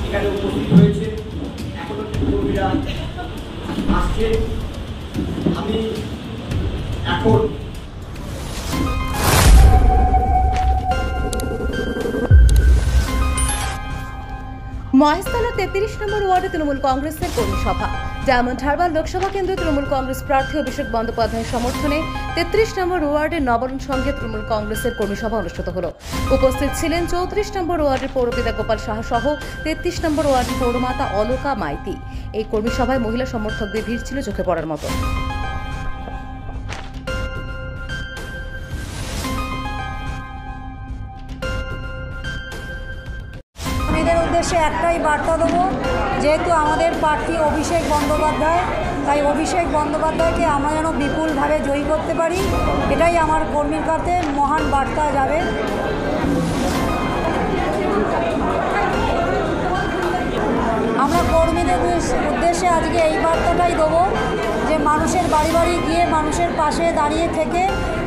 এখানে উপস্থিত হয়েছে, এখনো কর্মীরা আসছে। আমি এখন মহেশতলা 33 নম্বর ওয়ার্ডে তৃণমূল কংগ্রেসের কর্মী সভা। ডায়মন্ড হারবার লোকসভা কেন্দ্রে তৃণমূল কংগ্রেস প্রার্থী অভিষেক বন্দ্যোপাধ্যায়ের সমর্থনে 33 নম্বর ওয়ার্ডের নবরণ সঙ্গে তৃণমূল কংগ্রেসের কর্মী সভা অনুষ্ঠিত হল। উপস্থিত ছিলেন 34 নম্বর ওয়ার্ডের পৌরপিতা গোপাল সাহা সহ 33 নম্বর ওয়ার্ডের পৌরমাতা অলকা মাইতি। এই কর্মী সভায় মহিলা সমর্থকদের ভিড় ছিল চোখে পড়ার মতো। উদ্দেশ্যে একটাই বার্তা দেবো, যেহেতু আমাদের প্রার্থী অভিষেক বন্দ্যোপাধ্যায়, তাই অভিষেক বন্দ্যোপাধ্যায়কে আমরা যেন বিপুলভাবে জয়ী করতে পারি, এটাই আমার কর্মীর কাছে মহান বার্তা যাবে। আমরা কর্মীদের উদ্দেশ্যে আজকে এই বার্তাটাই দেবো যে মানুষের বাড়ি বাড়ি গিয়ে মানুষের পাশে দাঁড়িয়ে থেকে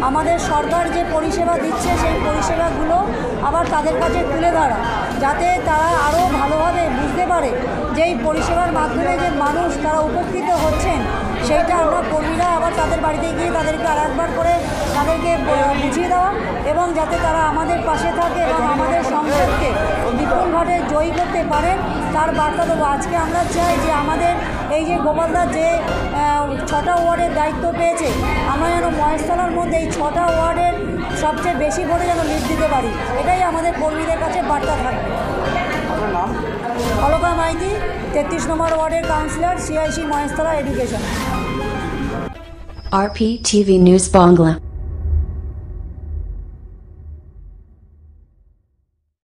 আমাদের সরকার যে পরিষেবা দিচ্ছে সেই পরিষেবাগুলো আবার তাদের কাছে তুলে ধরা, যাতে তারা আরও ভালোভাবে বুঝতে পারে যে এই পরিষেবার মাধ্যমে যে মানুষ তারা উপকৃত হচ্ছেন, সেইটা আমরা কর্মীরা আবার তাদের বাড়িতে গিয়ে তাদেরকে আরেকবার করে তাদেরকে বুঝিয়ে দেওয়া এবং যাতে তারা আমাদের পাশে থাকে এবং আমাদের সংসদকে বিপুলভাবে জয়ী করতে পারেন তার বার্তা দেবো। আজকে আমরা চাই যে আমাদের এই যে গোপালদার যে 6টা ওয়ার্ডের দায়িত্ব পেয়েছে, আমরা যেন মহেশতলার মধ্যে এই 6টা ওয়ার্ডের সবচেয়ে বেশি ভোটে যেন লিড দিতে পারি, এটাই আমাদের কর্মীদের কাছে বার্তা থাকবে। অলকা মাইতি, 33 নম্বর ওয়ার্ডের councillor, CIC Maheshtala education. RPTV News Bangla।